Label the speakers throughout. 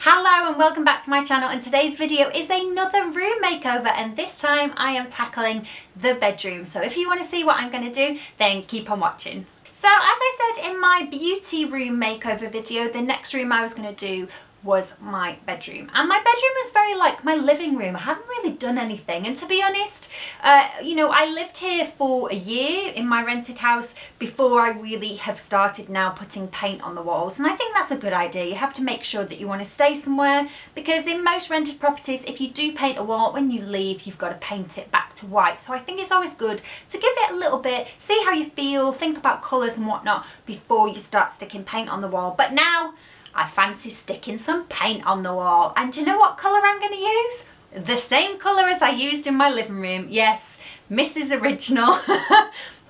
Speaker 1: Hello and welcome back to my channel, and today's video is another room makeover, and this time I am tackling the bedroom. So if you want to see what I'm going to do, then keep on watching. So as I said in my beauty room makeover video, the next room I was going to do was my bedroom, and my bedroom is very like my living room. I haven't really done anything, and to be honest, I lived here for a year in my rented house before I really have started now putting paint on the walls, and I think that's a good idea. You have to make sure that you want to stay somewhere, because in most rented properties, if you do paint a wall, when you leave you've got to paint it back to white. So I think it's always good to give it a little bit, see how you feel, think about colours and whatnot before you start sticking paint on the wall. But now I fancy sticking some paint on the wall, and do you know what colour I'm going to use? The same colour as I used in my living room. Yes, Mrs. Original.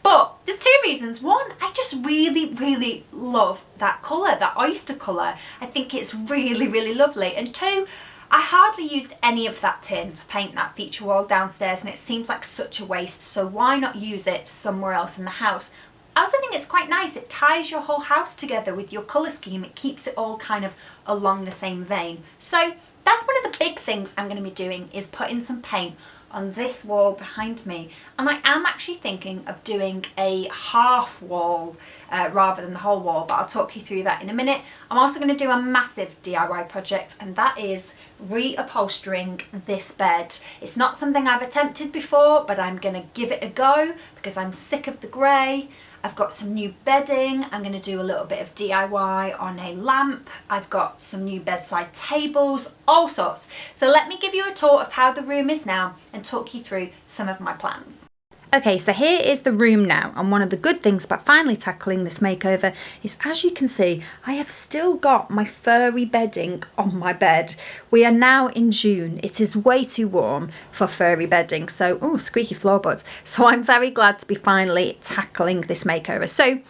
Speaker 1: But there's two reasons. One, I just really love that colour, that oyster colour. I think it's really lovely. And two, I hardly used any of that tin to paint that feature wall downstairs, and it seems like such a waste, so why not use it somewhere else in the house? I also think it's quite nice. It ties your whole house together with your colour scheme. It keeps it all kind of along the same vein. So that's one of the big things I'm going to be doing, is putting some paint on this wall behind me. And I am actually thinking of doing a half wall rather than the whole wall, but I'll talk you through that in a minute. I'm also going to do a massive DIY project, and that is reupholstering this bed. It's not something I've attempted before, but I'm going to give it a go because I'm sick of the grey. I've got some new bedding. I'm going to do a little bit of DIY on a lamp. I've got some new bedside tables, all sorts. So let me give you a tour of how the room is now and talk you through some of my plans. Okay, so here is the room now, and one of the good things about finally tackling this makeover is, as you can see, I have still got my furry bedding on my bed. We are now in June. It is way too warm for furry bedding, so, oh, squeaky floorboards. So I'm very glad to be finally tackling this makeover. So,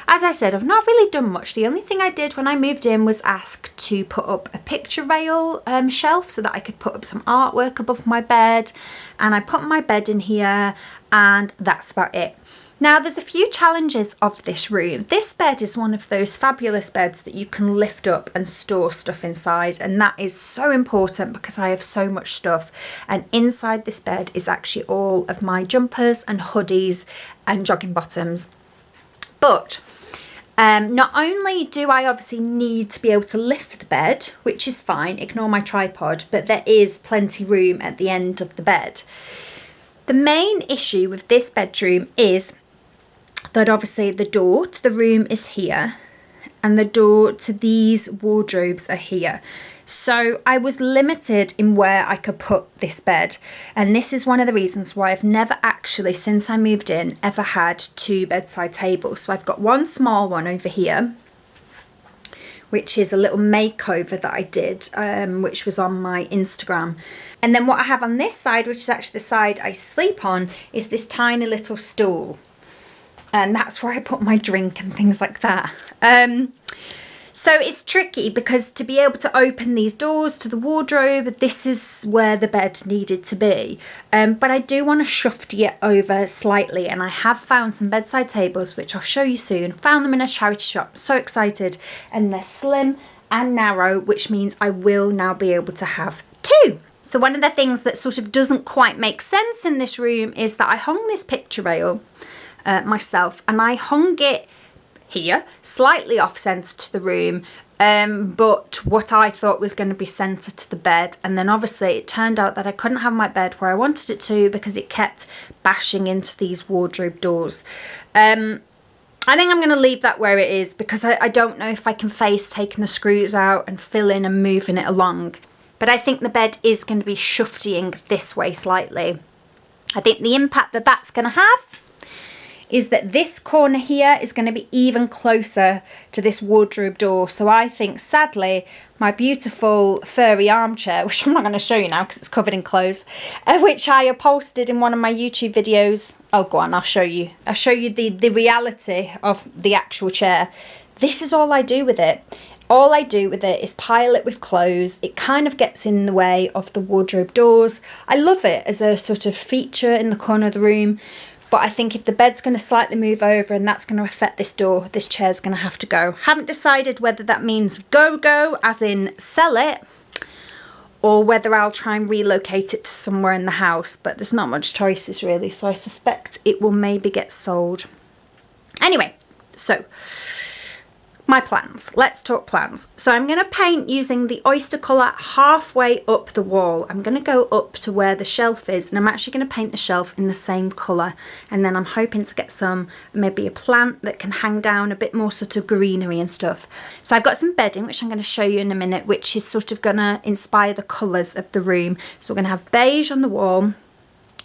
Speaker 1: as I said, I've not really done much. The only thing I did when I moved in was ask to put up a picture rail shelf so that I could put up some artwork above my bed, and I put my bed in here, and that's about it. Now, there's a few challenges of this room. This bed is one of those fabulous beds that you can lift up and store stuff inside, and that is so important because I have so much stuff, and inside this bed is actually all of my jumpers and hoodies and jogging bottoms. But not only do I obviously need to be able to lift the bed, which is fine, ignore my tripod, but there is plenty room at the end of the bed. The main issue with this bedroom is that obviously the door to the room is here and the door to these wardrobes are here. So I was limited in where I could put this bed, and this is one of the reasons why I've never actually, since I moved in, ever had two bedside tables. So I've got one small one over here, which is a little makeover that I did, which was on my Instagram. And then what I have on this side, which is actually the side I sleep on, is this tiny little stool. And that's where I put my drink and things like that. So it's tricky because to be able to open these doors to the wardrobe, this is where the bed needed to be. But I do want to shufty it over slightly, and I have found some bedside tables, which I'll show you soon. Found them in a charity shop, so excited. And they're slim and narrow, which means I will now be able to have two. So one of the things that sort of doesn't quite make sense in this room is that I hung this picture rail myself, and I hung it here, slightly off centre to the room, but what I thought was going to be centre to the bed, and then obviously it turned out that I couldn't have my bed where I wanted it to because it kept bashing into these wardrobe doors. I think I'm going to leave that where it is because I don't know if I can face taking the screws out and filling and moving it along, but I think the bed is going to be shuftying this way slightly. I think the impact that that's going to have is that this corner here is going to be even closer to this wardrobe door. So I think, sadly, my beautiful furry armchair, which I'm not going to show you now because it's covered in clothes, which I upholstered in one of my YouTube videos. Oh, go on, I'll show you. I'll show you the reality of the actual chair. This is all I do with it. All I do with it is pile it with clothes. It kind of gets in the way of the wardrobe doors. I love it as a sort of feature in the corner of the room. But I think if the bed's going to slightly move over and that's going to affect this door, this chair's going to have to go. Haven't decided whether that means go, as in sell it, or whether I'll try and relocate it to somewhere in the house. But there's not much choices really, so I suspect it will maybe get sold. Anyway, so my plans. Let's talk plans. So I'm going to paint using the oyster colour halfway up the wall. I'm going to go up to where the shelf is, and I'm actually going to paint the shelf in the same colour. And then I'm hoping to get some, maybe a plant that can hang down, a bit more sort of greenery and stuff. So I've got some bedding, which I'm going to show you in a minute, which is sort of going to inspire the colours of the room. So we're going to have beige on the wall.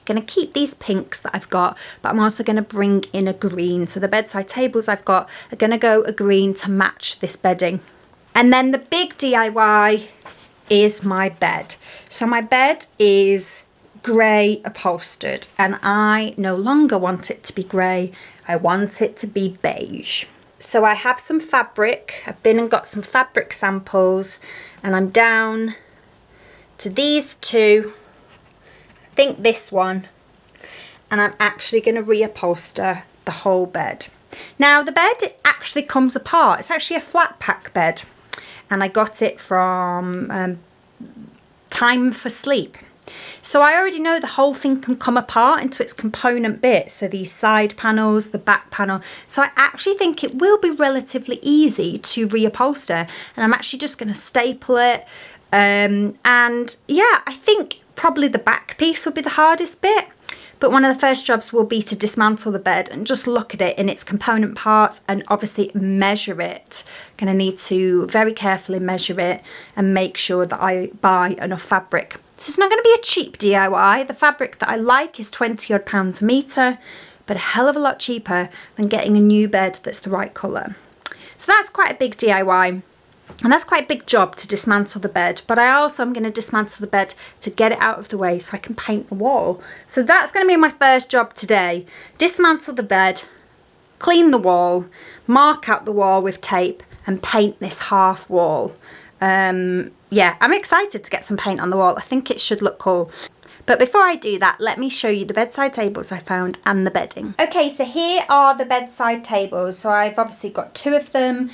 Speaker 1: Going to keep these pinks that I've got, but I'm also going to bring in a green. So the bedside tables I've got are going to go a green to match this bedding. And then the big DIY is my bed. So my bed is grey upholstered, and I no longer want it to be grey. I want it to be beige. So I have some fabric. I've been and got some fabric samples, and I'm down to these two. I think this one, and I'm actually going to reupholster the whole bed. Now the bed actually comes apart. It's actually a flat pack bed, and I got it from Time for Sleep. So I already know the whole thing can come apart into its component bits. So these side panels, the back panel. So I actually think it will be relatively easy to reupholster, and I'm actually just going to staple it. And yeah, I think probably the back piece will be the hardest bit, but one of the first jobs will be to dismantle the bed and just look at it in its component parts and obviously measure it. I'm going to need to very carefully measure it and make sure that I buy enough fabric. So it's not going to be a cheap DIY. The fabric that I like is £20 odd a metre, but a hell of a lot cheaper than getting a new bed that's the right colour. So that's quite a big DIY. And that's quite a big job to dismantle the bed, but I also am going to dismantle the bed to get it out of the way so I can paint the wall. So that's going to be my first job today. Dismantle the bed, clean the wall, mark out the wall with tape and paint this half wall. Yeah, I'm excited to get some paint on the wall. I think it should look cool. But before I do that, let me show you the bedside tables I found and the bedding. Okay, so here are the bedside tables. So I've obviously got two of them.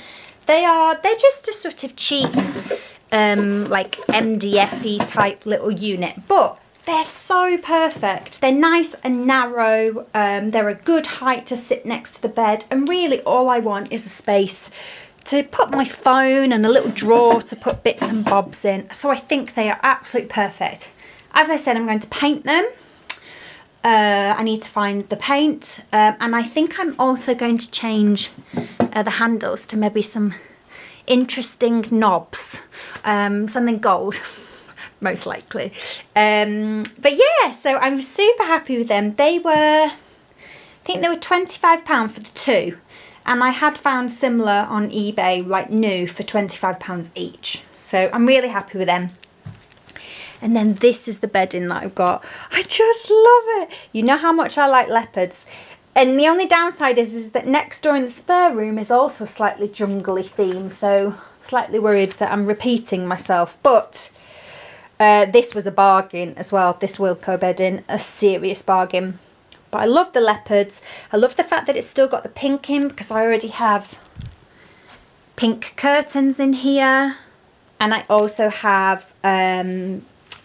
Speaker 1: They're just a sort of cheap, like MDF-y type little unit, but they're so perfect. They're nice and narrow. They're a good height to sit next to the bed, and really all I want is a space to put my phone and a little drawer to put bits and bobs in. So I think they are absolutely perfect. As I said, I'm going to paint them. I need to find the paint, and I think I'm also going to change the handles to maybe some interesting knobs, something gold most likely. But yeah, so I'm super happy with them. They were, I think they were £25 for the two, and I had found similar on eBay, like new, for £25 each. So I'm really happy with them. And then this is the bedding that I've got. I just love it. You know how much I like leopards. And the only downside is that next door in the spare room is also slightly jungly theme. So slightly worried that I'm repeating myself. But this was a bargain as well. This Wilko bedding, a serious bargain. But I love the leopards. I love the fact that it's still got the pink in, because I already have pink curtains in here. And I also have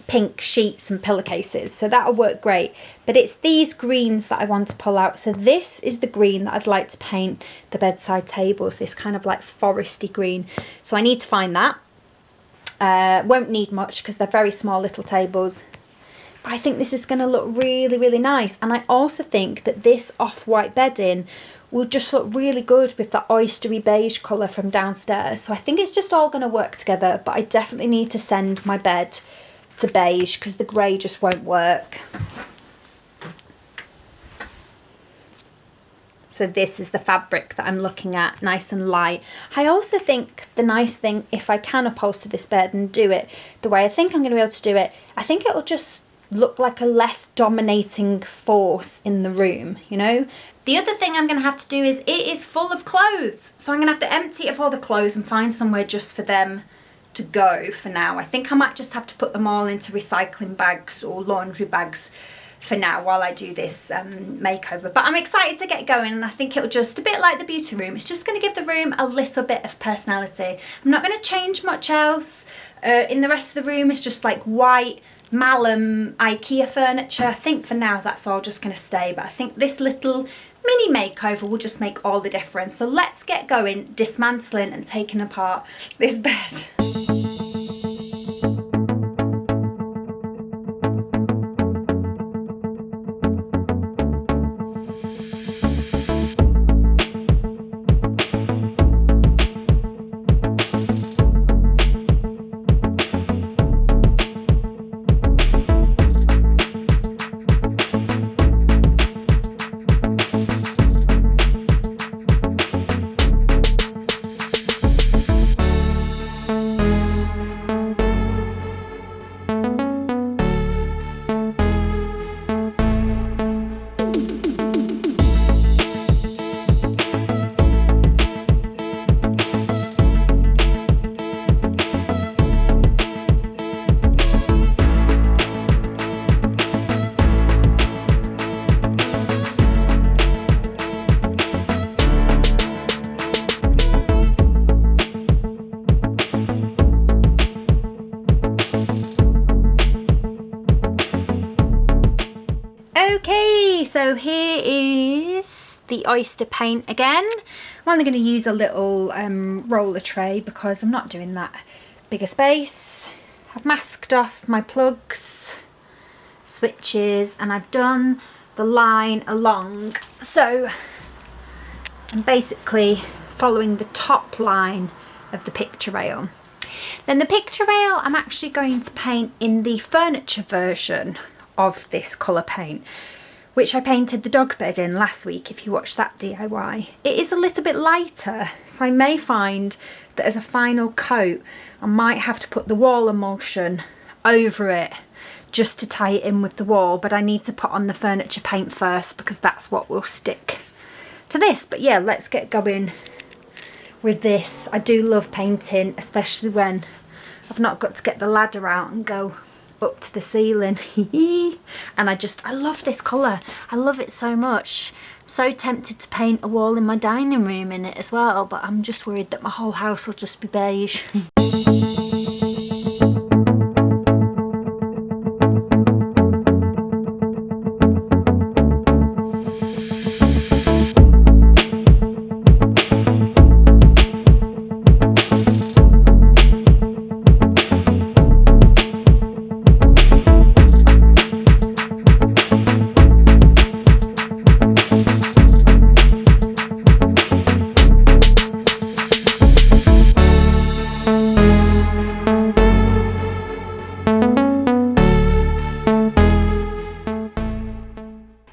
Speaker 1: pink sheets and pillowcases, so that'll work great. But it's these greens that I want to pull out. So this is the green that I'd like to paint the bedside tables, this kind of like foresty green. So I need to find that. Won't need much because they're very small little tables. But I think this is going to look really, really nice. And I also think that this off-white bedding will just look really good with the oystery beige colour from downstairs. So I think it's just all going to work together, but I definitely need to send my bed to beige because the grey just won't work. So this is the fabric that I'm looking at, nice and light. I also think the nice thing, if I can upholster this bed and do it the way I think I'm going to be able to do it, I think it'll just look like a less dominating force in the room, you know? The other thing I'm going to have to do is, it is full of clothes. So I'm going to have to empty it of all the clothes and find somewhere just for them to go for now. I think I might just have to put them all into recycling bags or laundry bags for now while I do this makeover. But I'm excited to get going, and I think it'll just, a bit like the beauty room, it's just going to give the room a little bit of personality. I'm not going to change much else. In the rest of the room, it's just like white Malum IKEA furniture. I think for now that's all just going to stay, but I think this little mini makeover will just make all the difference. So let's get going, dismantling and taking apart this bed. Okay, so here is the oyster paint again. I'm only going to use a little roller tray because I'm not doing that bigger space. I've masked off my plugs, switches, and I've done the line along. So I'm basically following the top line of the picture rail. Then the picture rail I'm actually going to paint in the furniture version of this colour paint, which I painted the dog bed in last week if you watched that DIY. It is a little bit lighter, so I may find that as a final coat I might have to put the wall emulsion over it just to tie it in with the wall, but I need to put on the furniture paint first because that's what will stick to this. But yeah, let's get going with this. I do love painting, especially when I've not got to get the ladder out and go up to the ceiling. And I love this colour. I love it so much. I'm so tempted to paint a wall in my dining room in it as well, but I'm just worried that my whole house will just be beige.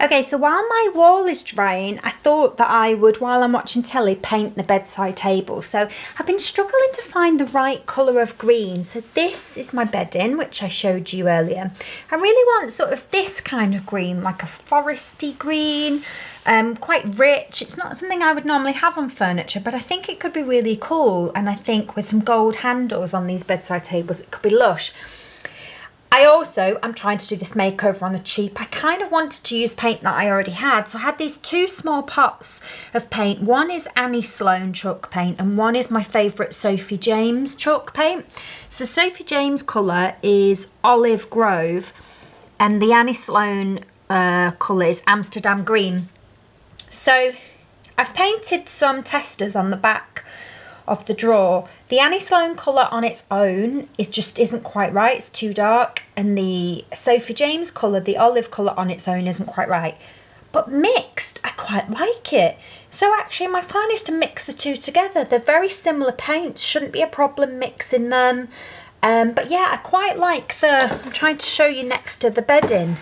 Speaker 1: Okay, so while my wall is drying, I thought that I would, while I'm watching telly, paint the bedside table. So I've been struggling to find the right colour of green. So this is my bedding, which I showed you earlier. I really want sort of this kind of green, like a foresty green, quite rich. It's not something I would normally have on furniture, but I think it could be really cool. And I think with some gold handles on these bedside tables, it could be lush. I'm trying to do this makeover on the cheap. I kind of wanted to use paint that I already had. So I had these two small pots of paint. One is Annie Sloan chalk paint and one is my favourite Sophie James chalk paint. So Sophie James colour is Olive Grove and the Annie Sloan colour is Amsterdam Green. So I've painted some testers on the back of the drawer. The Annie Sloan colour on its own isn't quite right, it's too dark, and the Sophie James colour, the olive colour on its own isn't quite right. But mixed, I quite like it. So actually my plan is to mix the two together. They're very similar paints, shouldn't be a problem mixing them. But yeah, I quite like I'm trying to show you next to the bedding.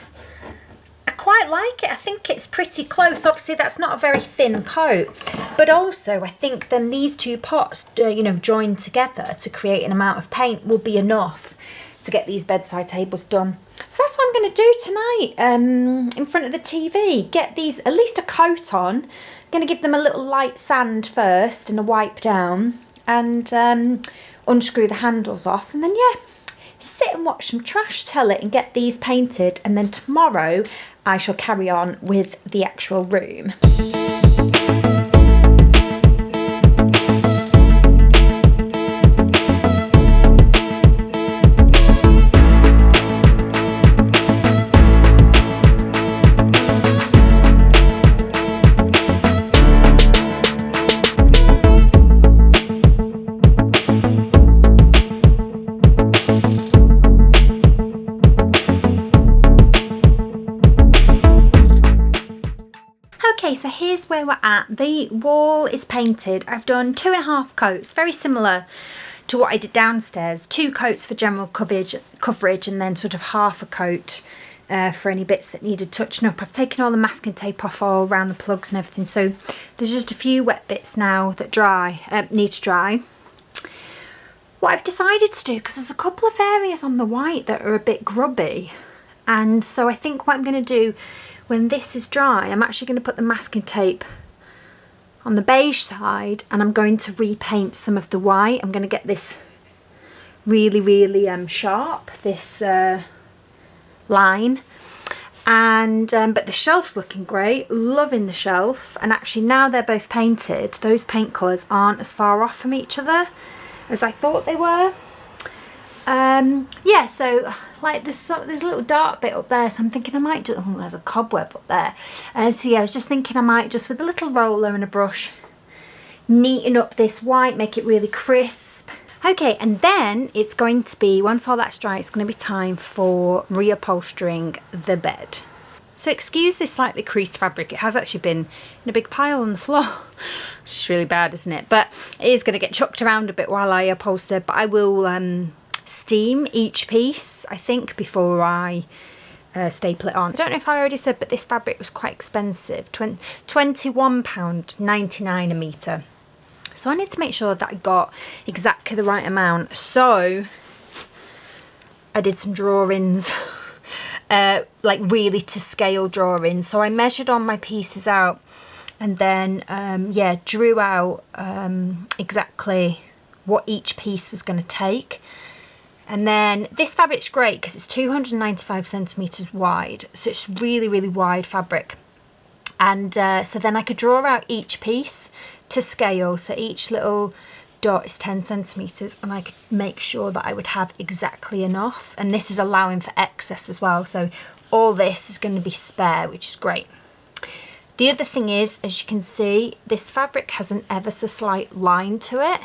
Speaker 1: I quite like it. I think it's pretty close. Obviously that's not a very thin coat, but also I think then these two pots joined together to create an amount of paint will be enough to get these bedside tables done. So that's what I'm going to do tonight, in front of the TV. Get these at least a coat on. I'm going to give them a little light sand first and a wipe down, and unscrew the handles off, and then yeah, sit and watch some trash telly and get these painted, and then tomorrow I shall carry on with the actual room. Okay, so here's where we're at. The wall is painted. I've done 2.5 coats, very similar to what I did downstairs. 2 coats for general coverage and then sort of half a coat for any bits that needed touching up. I've taken all the masking tape off all around the plugs and everything, so there's just a few wet bits now that need to dry. What I've decided to do, because there's a couple of areas on the white that are a bit grubby, and so I think what I'm going to do when this is dry, I'm actually going to put the masking tape on the beige side and I'm going to repaint some of the white. I'm going to get this really sharp, this line. And but the shelf's looking great, loving the shelf. And actually now they're both painted, those paint colours aren't as far off from each other as I thought they were. Yeah, so like there's a little dark bit up there, so I'm thinking I might just, oh, there's a cobweb up there. So yeah, I was just thinking I might just, with a little roller and a brush, neaten up this white, make it really crisp. Okay, and then it's going to be, once all that's dry, it's going to be time for reupholstering the bed. So excuse this slightly creased fabric, it has actually been in a big pile on the floor, which is really bad, isn't it? But it is going to get chucked around a bit while I upholster, but I will steam each piece, I think, before I staple it on. I don't know if I already said, but this fabric was quite expensive, £21.99 a metre. So I need to make sure that I got exactly the right amount. So I did some drawings, like really to scale drawings. So I measured on my pieces out and then, yeah, drew out exactly what each piece was going to take. And then this fabric's great because it's 295 centimetres wide, so it's really wide fabric. And so then I could draw out each piece to scale, so each little dot is 10 centimetres, and I could make sure that I would have exactly enough. And this is allowing for excess as well, so all this is going to be spare, which is great. The other thing is, as you can see, this fabric has an ever so slight line to it.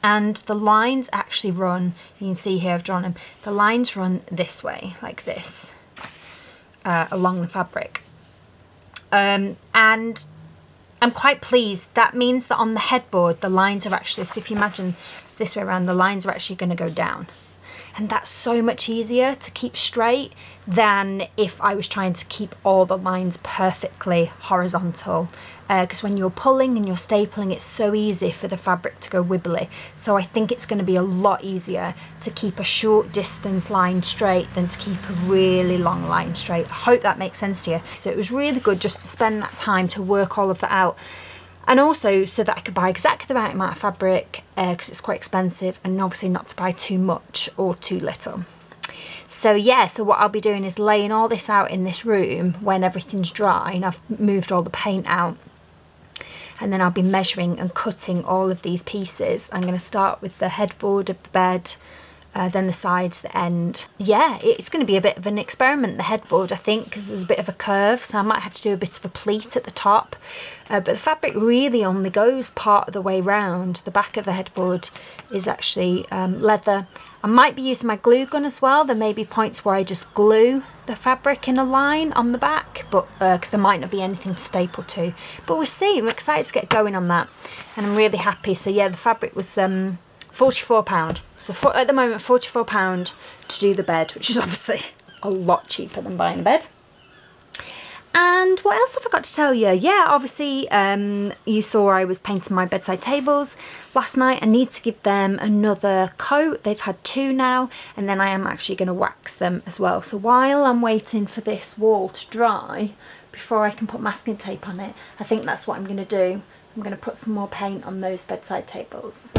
Speaker 1: And the lines actually run, you can see here I've drawn them, the lines run this way, like this, along the fabric. And I'm quite pleased. That means that on the headboard, the lines are actually, so if you imagine it's this way around, the lines are actually going to go down. And that's so much easier to keep straight than if I was trying to keep all the lines perfectly horizontal. Because when you're pulling and you're stapling, it's so easy for the fabric to go wibbly. So I think it's going to be a lot easier to keep a short distance line straight than to keep a really long line straight. I hope that makes sense to you. So it was really good just to spend that time to work all of that out. And also so that I could buy exactly the right amount of fabric, because it's quite expensive, and obviously not to buy too much or too little. So yeah, so what I'll be doing is laying all this out in this room when everything's dry and I've moved all the paint out. And then I'll be measuring and cutting all of these pieces. I'm going to start with the headboard of the bed, then the sides, the end. Yeah, it's going to be a bit of an experiment, the headboard, I think, because there's a bit of a curve, so I might have to do a bit of a pleat at the top. But the fabric really only goes part of the way round. The back of the headboard is actually leather. I might be using my glue gun as well. There may be points where I just glue the fabric in a line on the back, but because there might not be anything to staple to. But we'll see. I'm excited to get going on that, and I'm really happy. So yeah, the fabric was £44. So at the moment, £44 to do the bed, which is obviously a lot cheaper than buying a bed. And what else have I got to tell you? Yeah, obviously you saw I was painting my bedside tables last night. I need to give them another coat. They've had 2 now, and then I am actually going to wax them as well. So while I'm waiting for this wall to dry before I can put masking tape on it, I think that's what I'm going to do. I'm going to put some more paint on those bedside tables.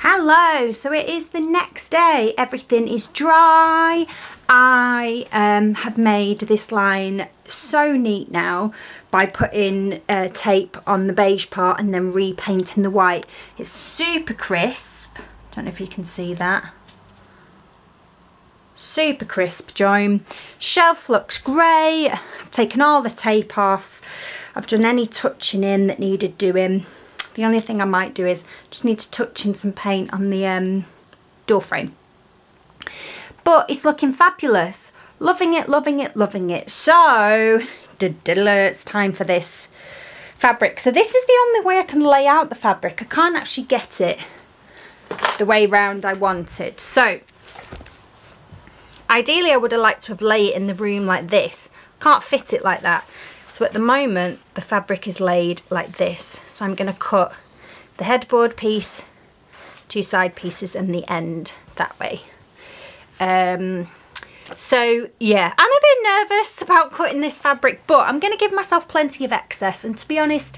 Speaker 1: Hello, so it is the next day. Everything is dry. I have made this line so neat now by putting tape on the beige part and then repainting the white. It's super crisp. Don't know if you can see that. Super crisp, Joan. Shelf looks great. I've taken all the tape off. I've done any touching in that needed doing. The only thing I might do is just need to touch in some paint on the door frame. But it's looking fabulous. Loving it, loving it, loving it. So, it's time for this fabric. So this is the only way I can lay out the fabric. I can't actually get it the way round I want it. So, ideally I would have liked to have laid it in the room like this. Can't fit it like that. So at the moment, the fabric is laid like this. So I'm going to cut the headboard piece, 2 side pieces and the end that way. So yeah, I'm a bit nervous about cutting this fabric, but I'm going to give myself plenty of excess. And to be honest,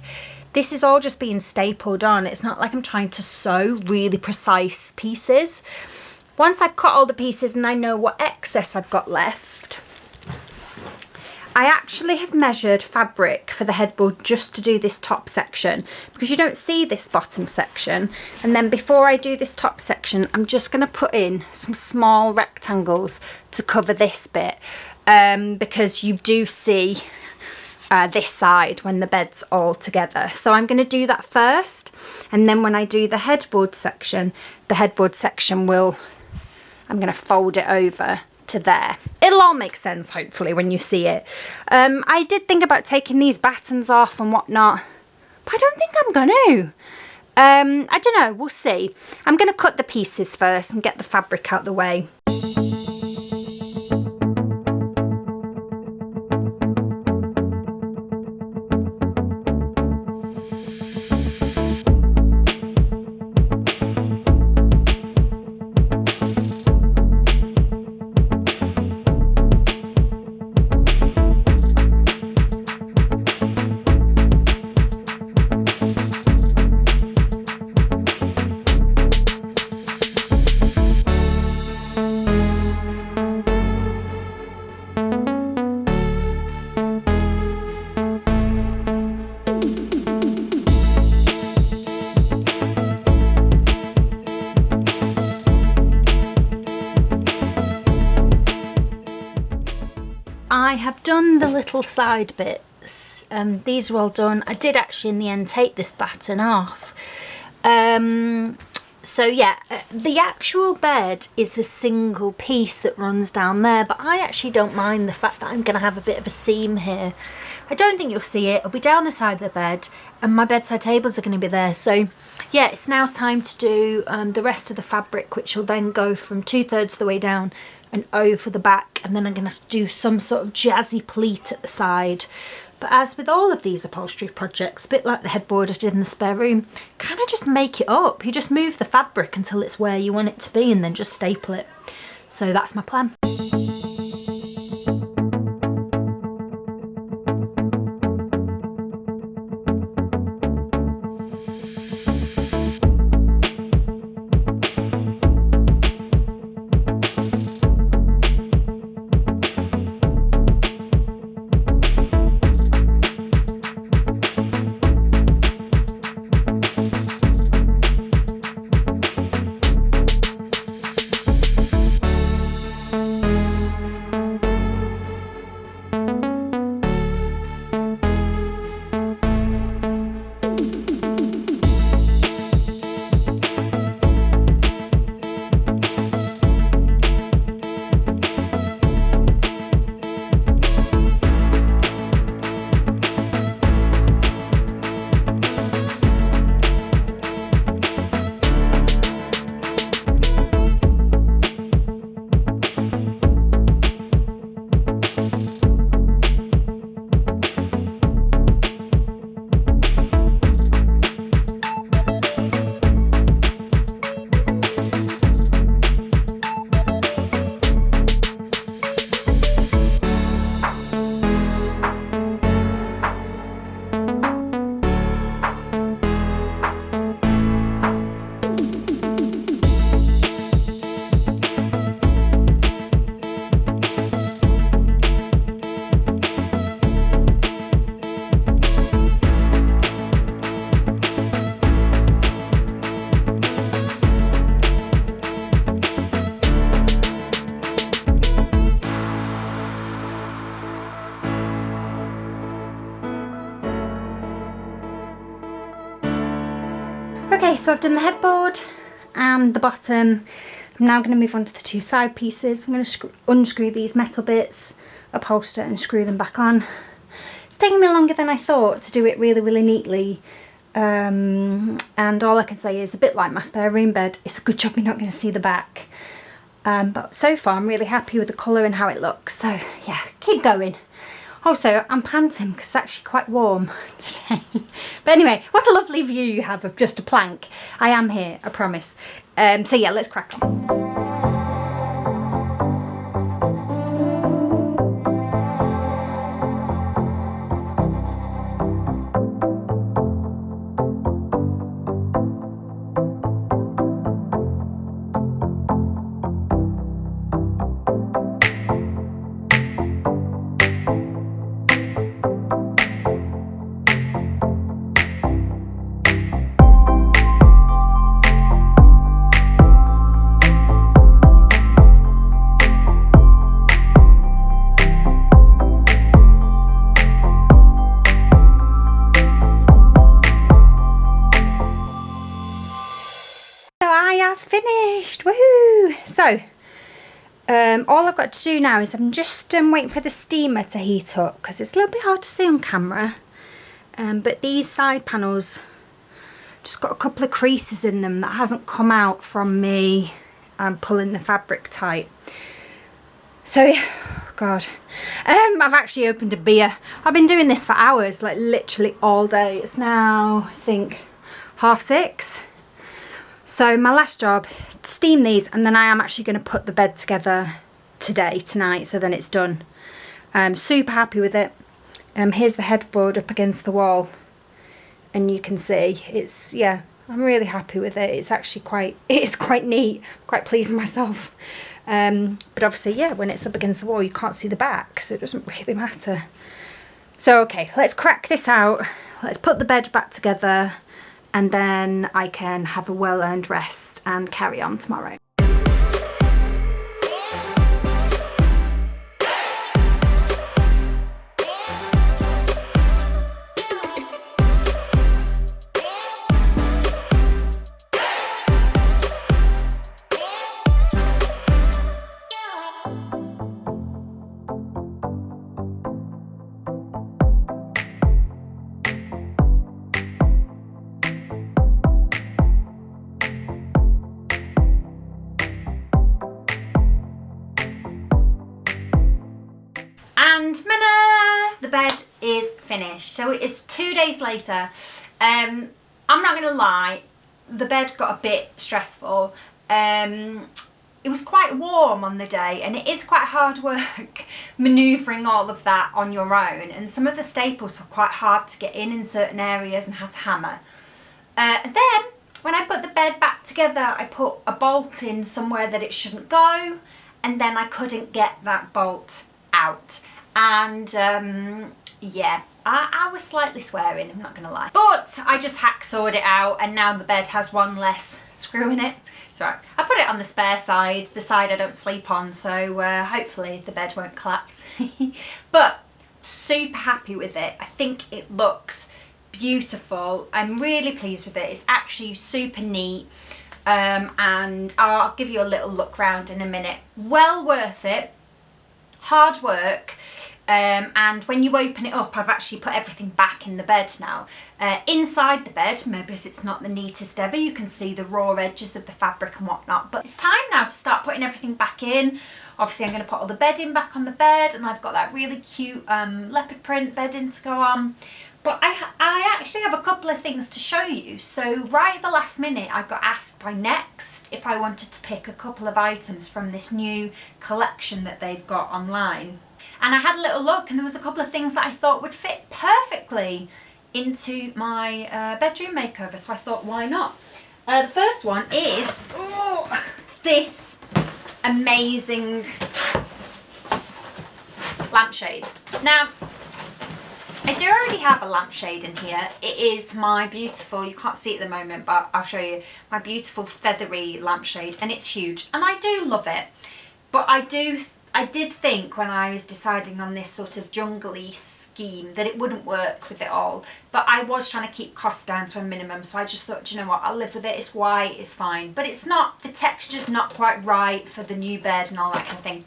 Speaker 1: this is all just being stapled on. It's not like I'm trying to sew really precise pieces. Once I've cut all the pieces and I know what excess I've got left, I actually have measured fabric for the headboard just to do this top section because you don't see this bottom section. And then before I do this top section, I'm just going to put in some small rectangles to cover this bit because you do see this side when the bed's all together. So I'm going to do that first, and then when I do the headboard section will, I'm going to fold it over to there. It'll all make sense hopefully when you see it. I did think about taking these battens off and whatnot, but I don't think I'm gonna. I don't know, we'll see. I'm gonna cut the pieces first and get the fabric out the way. I have done the little side bits. These are all done. I did actually in the end take this batten off. So yeah, the actual bed is a single piece that runs down there, but I actually don't mind the fact that I'm going to have a bit of a seam here. I don't think you'll see it. It'll be down the side of the bed and my bedside tables are going to be there. So yeah, it's now time to do the rest of the fabric, which will then go from 2/3 of the way down and over the back, and then I'm going to have to do some sort of jazzy pleat at the side. But as with all of these upholstery projects, a bit like the headboard I did in the spare room, kind of just make it up. You just move the fabric until it's where you want it to be and then just staple it. So that's my plan. so I've done the headboard and the bottom. I'm now going to move on to the two side pieces. I'm going to unscrew these metal bits, upholster and screw them back on. It's taken me longer than I thought to do it really neatly. And all I can say is, a bit like my spare room bed, it's a good job you're not going to see the back. But so far I'm really happy with the colour and how it looks. So yeah, keep going. Also, I'm panting because it's actually quite warm today. But anyway, what a lovely view you have of just a plank. I am here, I promise. So yeah, let's crack on. Finished, woohoo! So all I've got to do now is I'm just waiting for the steamer to heat up because it's a little bit hard to see on camera, but these side panels just got a couple of creases in them that hasn't come out from me pulling the fabric tight. So God, I've actually opened a beer. I've been doing this for hours, like literally all day. It's now I think 6:30. So my last job, steam these, and then I am actually going to put the bed together tonight, so then it's done. I'm super happy with it. Here's the headboard up against the wall, and you can see it's, yeah, I'm really happy with it. It's actually quite neat. I'm quite pleased with myself. But obviously, yeah, when it's up against the wall, you can't see the back, so it doesn't really matter. So okay, let's crack this out. Let's put the bed back together, and then I can have a well-earned rest and carry on tomorrow. The bed is finished. So it is 2 days later. I'm not gonna lie, the bed got a bit stressful. It was quite warm on the day, and it is quite hard work manoeuvring all of that on your own, and some of the staples were quite hard to get in certain areas and had to hammer. Then when I put the bed back together, I put a bolt in somewhere that it shouldn't go, and then I couldn't get that bolt out. And yeah, I was slightly swearing, I'm not gonna lie, but I just hacksawed it out, and now the bed has one less screw in it. Sorry, I put it on the spare side, the side I don't sleep on, so hopefully the bed won't collapse. But super happy with it. I think it looks beautiful. I'm really pleased with it. It's actually super neat, and I'll give you a little look round in a minute. Well worth it. Hard work. And when you open it up, I've actually put everything back in the bed now. Inside the bed, maybe it's not the neatest ever, you can see the raw edges of the fabric and whatnot, but it's time now to start putting everything back in. Obviously I'm going to put all the bedding back on the bed, and I've got that really cute leopard print bedding to go on. But I actually have a couple of things to show you. So right at the last minute, I got asked by Next if I wanted to pick a couple of items from this new collection that they've got online. And I had a little look, and there was a couple of things that I thought would fit perfectly into my bedroom makeover, so I thought, why not? The first one is this amazing lampshade. Now, I do already have a lampshade in here. It is my beautiful, you can't see it at the moment, but I'll show you, my beautiful feathery lampshade, and it's huge, and I do love it. But I do I did think when I was deciding on this sort of jungle-y scheme that it wouldn't work with it all, but I was trying to keep costs down to a minimum, so I just thought, do you know what, I'll live with it. It's white, it's fine, but it's not, the texture's not quite right for the new bed and all that kind of thing.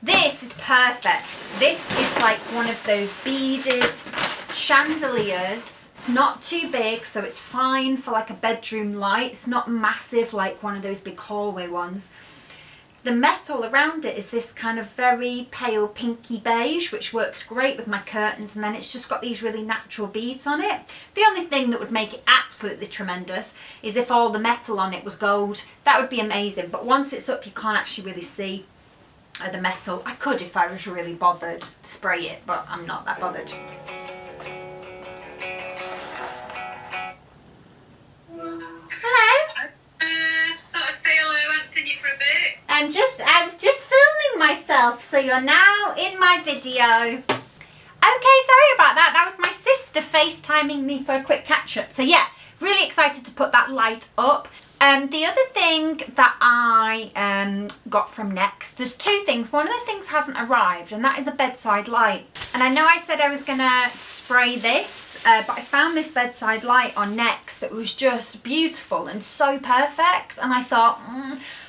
Speaker 1: This is perfect. This is like one of those beaded chandeliers. It's not too big, so it's fine for like a bedroom light. It's not massive like one of those big hallway ones. The metal around it is this kind of very pale pinky beige, which works great with my curtains, and then it's just got these really natural beads on it. The only thing that would make it absolutely tremendous is if all the metal on it was gold. That would be amazing, but once it's up you can't actually really see the metal. I could, if I was really bothered, spray it, but I'm not that bothered. Hello.
Speaker 2: Thought I'd say hello. I haven't seen you for a bit.
Speaker 1: I was just filming myself, so you're now in my video. Okay, sorry about that. That was my sister FaceTiming me for a quick catch up. So yeah, really excited to put that light up. The other thing that I got from Next, there's two things. One of the things hasn't arrived, and that is a bedside light. And I know I said I was gonna spray this, but I found this bedside light on Next that was just beautiful and so perfect, and I thought,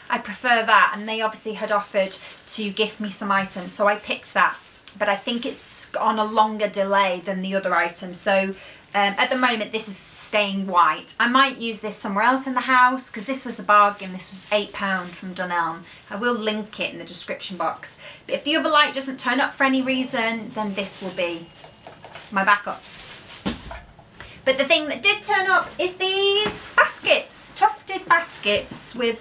Speaker 1: I prefer that, and they obviously had offered to gift me some items, so I picked that. But I think it's on a longer delay than the other items, so at the moment this is staying white. I might use this somewhere else in the house because this was a bargain. This was £8 from DUNELM. I will link it in the description box. But if the other light doesn't turn up for any reason, then this will be my backup. But the thing that did turn up is these baskets, tufted baskets with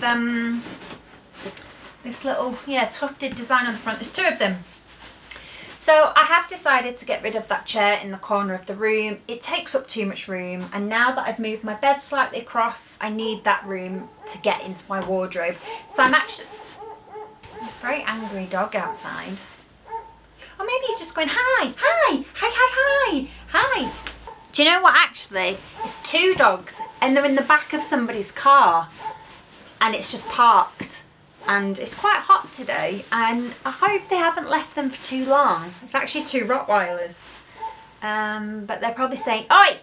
Speaker 1: this little, tufted design on the front. There's two of them. So I have decided to get rid of that chair in the corner of the room. It takes up too much room, and now that I've moved my bed slightly across, I need that room to get into my wardrobe. So I'm actually... Very angry dog outside. Or maybe he's just going, hi, hi, hi, hi, hi, hi. Do you know what, actually? It's two dogs, and they're in the back of somebody's car, and it's just parked. And it's quite hot today, and I hope they haven't left them for too long. It's actually two Rottweilers. But they're probably saying, oi,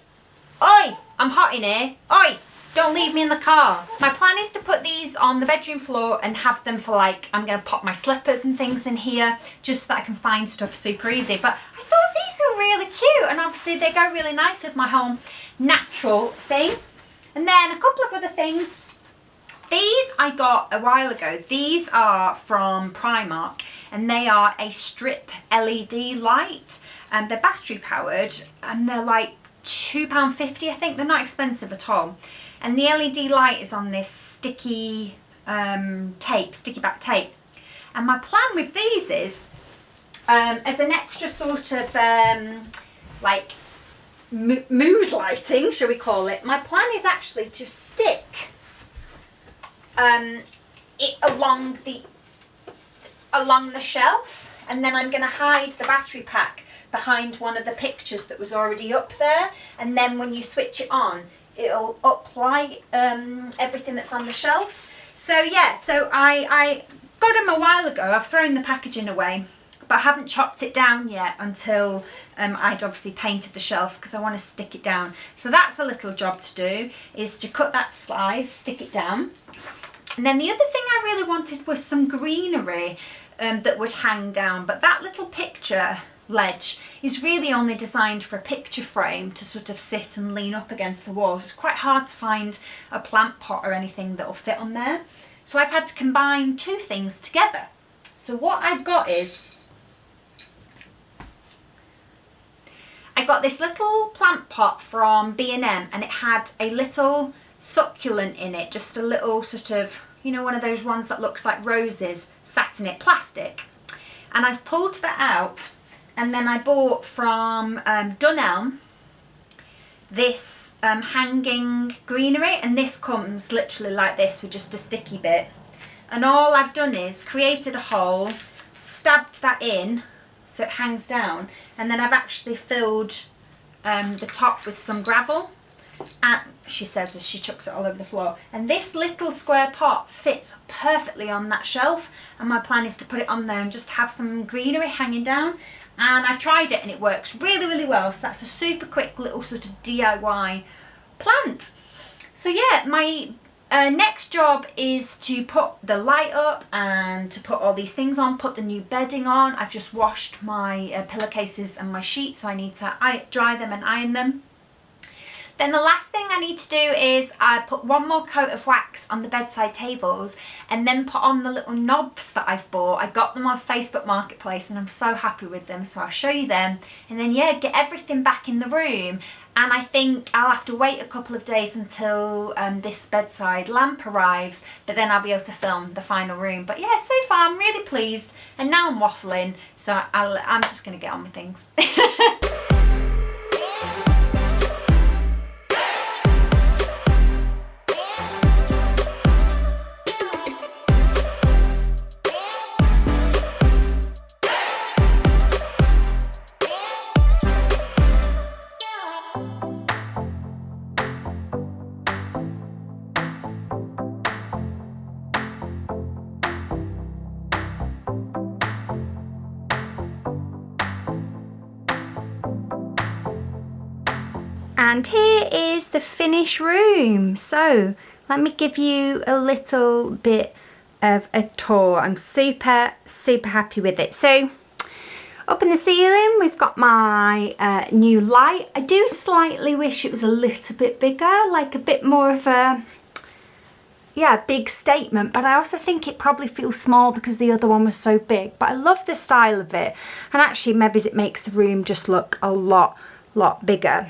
Speaker 1: oi, I'm hot in here. Oi, don't leave me in the car. My plan is to put these on the bedroom floor and have them for like, I'm going to pop my slippers and things in here just so that I can find stuff super easy. But I thought these were really cute, and obviously they go really nice with my home natural thing. And then a couple of other things. These I got a while ago. These are from Primark, and they are a strip LED light, and they're battery powered, and they're like £2.50 I think. They're not expensive at all. And the LED light is on this sticky sticky back tape. And my plan with these is, as an extra sort of like mood lighting, shall we call it, my plan is actually to stick it along the shelf, and then I'm going to hide the battery pack behind one of the pictures that was already up there, and then when you switch it on it'll apply everything that's on the shelf. So yeah, so I got them a while ago. I've thrown the packaging away, but I haven't chopped it down yet until I'd obviously painted the shelf, because I want to stick it down. So that's a little job to do, is to cut that slice, stick it down. And then the other thing I really wanted was some greenery that would hang down, but that little picture ledge is really only designed for a picture frame to sort of sit and lean up against the wall. It's quite hard to find a plant pot or anything that will fit on there. So I've had to combine two things together. So what I've got is, I got this little plant pot from B&M, and it had a little succulent in it, just a little sort of, you know, one of those ones that looks like roses sat in it, plastic. And I've pulled that out, and then I bought from DUNELM this hanging greenery, and this comes literally like this with just a sticky bit. And all I've done is created a hole, stabbed that in so it hangs down, and then I've actually filled the top with some gravel. And she says as she chucks it all over the floor. And this little square pot fits perfectly on that shelf. And my plan is to put it on there and just have some greenery hanging down. And I've tried it and it works really, really well. So that's a super quick little sort of DIY plant. So yeah, my next job is to put the light up and to put all these things on, put the new bedding on. I've just washed my pillowcases and my sheets, so I need to dry them and iron them. Then the last thing I need to do is I put one more coat of wax on the bedside tables and then put on the little knobs that I've bought. I got them on Facebook Marketplace and I'm so happy with them, so I'll show you them. And then yeah, get everything back in the room. And I think I'll have to wait a couple of days until this bedside lamp arrives, but then I'll be able to film the final room. But yeah, so far I'm really pleased, and now I'm waffling, so I'm just going to get on with things. And here is the finished room. So let me give you a little bit of a tour. I'm super, super happy with it. So up in the ceiling, we've got my new light. I do slightly wish it was a little bit bigger, like a bit more of a, yeah, big statement, but I also think it probably feels small because the other one was so big. But I love the style of it, and actually maybe it makes the room just look a lot bigger.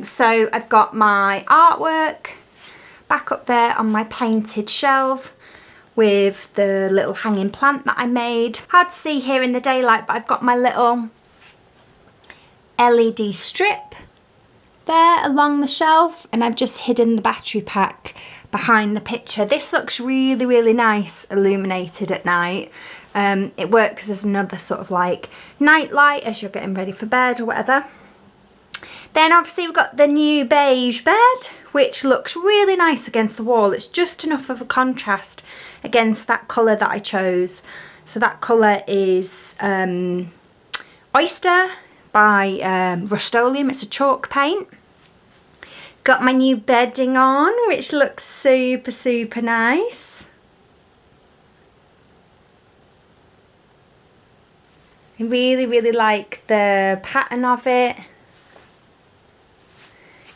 Speaker 1: So I've got my artwork back up there on my painted shelf with the little hanging plant that I made. Hard to see here in the daylight, but I've got my little LED strip there along the shelf, and I've just hidden the battery pack behind the picture. This looks really, really nice illuminated at night. It works as another sort of like night light as you're getting ready for bed or whatever. Then obviously we've got the new beige bed, which looks really nice against the wall. It's just enough of a contrast against that colour that I chose. So that colour is Oyster by Rust-Oleum. It's a chalk paint. Got my new bedding on, which looks super, super nice. I really, really like the pattern of it.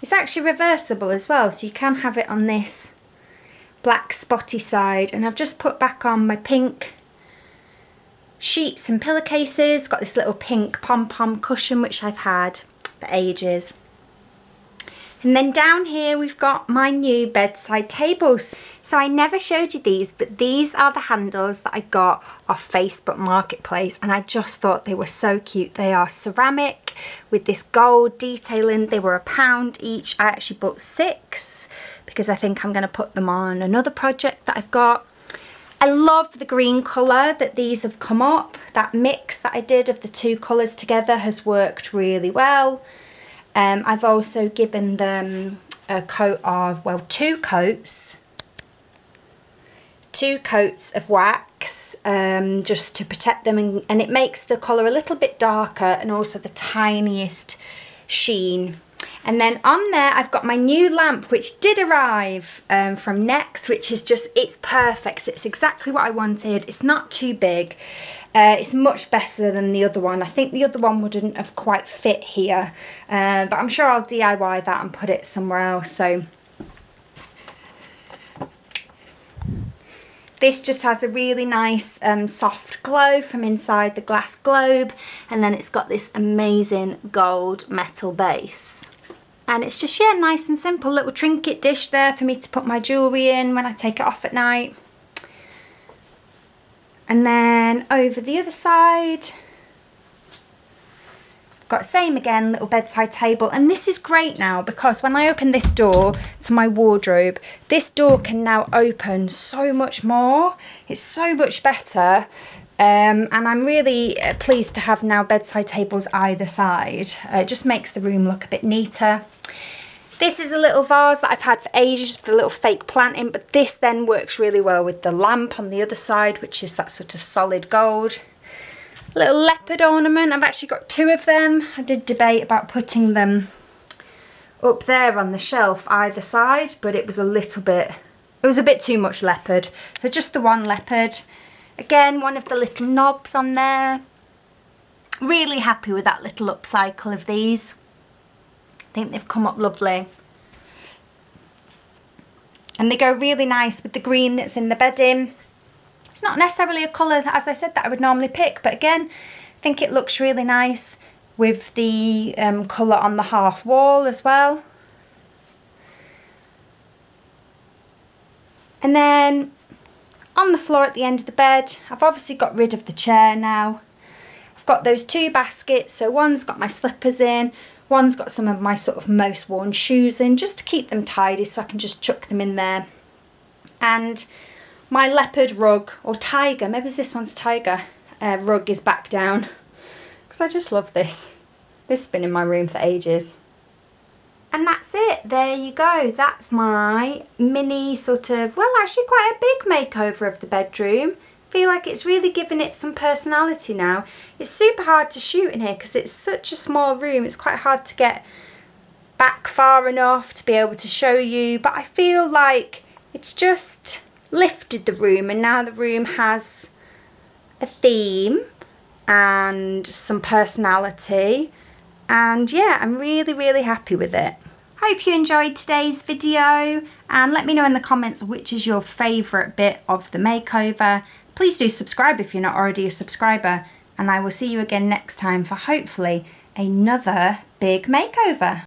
Speaker 1: It's actually reversible as well, so you can have it on this black spotty side. And I've just put back on my pink sheets and pillowcases. Got this little pink pom-pom cushion which I've had for ages. And then down here we've got my new bedside tables. So I never showed you these, but these are the handles that I got off Facebook Marketplace, and I just thought they were so cute. They are ceramic with this gold detailing. They were £1 each. I actually bought 6 because I think I'm going to put them on another project that I've got. I love the green colour that these have come up. That mix that I did of the two colours together has worked really well. I've also given them a coat of, well, two coats of wax just to protect them, and it makes the colour a little bit darker and also the tiniest sheen. And then on there I've got my new lamp, which did arrive from Next, which is just, it's perfect. It's exactly what I wanted. It's not too big. It's much better than the other one. I think the other one wouldn't have quite fit here, but I'm sure I'll DIY that and put it somewhere else. So this just has a really nice soft glow from inside the glass globe, and then it's got this amazing gold metal base. And it's just, yeah, nice and simple. Little trinket dish there for me to put my jewellery in when I take it off at night. And then over the other side, got same again, little bedside table. And this is great now because when I open this door to my wardrobe, this door can now open so much more. It's so much better. And I'm really pleased to have now bedside tables either side. It just makes the room look a bit neater. This is a little vase that I've had for ages with a little fake plant in, but this then works really well with the lamp on the other side, which is that sort of solid gold. Little leopard ornament. I've actually got 2 of them. I did debate about putting them up there on the shelf either side, but it was a bit too much leopard. So just the one leopard. Again, one of the little knobs on there. Really happy with that little upcycle of these. I think they've come up lovely. And they go really nice with the green that's in the bedding. It's not necessarily a colour, as I said, that I would normally pick, but again, I think it looks really nice with the colour on the half wall as well. And then on the floor at the end of the bed, I've obviously got rid of the chair now. I've got those 2 baskets, so one's got my slippers in, one's got some of my sort of most worn shoes in, just to keep them tidy so I can just chuck them in there. And my leopard rug, or tiger, maybe this one's tiger, rug is back down. Because I just love this. This has been in my room for ages. And that's it, there you go. That's my mini sort of, well, actually quite a big makeover of the bedroom. Feel like it's really given it some personality now. It's super hard to shoot in here because it's such a small room. It's quite hard to get back far enough to be able to show you, but I feel like it's just lifted the room, and now the room has a theme and some personality, and yeah, I'm really happy with it. Hope you enjoyed today's video, and let me know in the comments which is your favourite bit of the makeover. Please do subscribe if you're not already a subscriber, and I will see you again next time for hopefully another big makeover.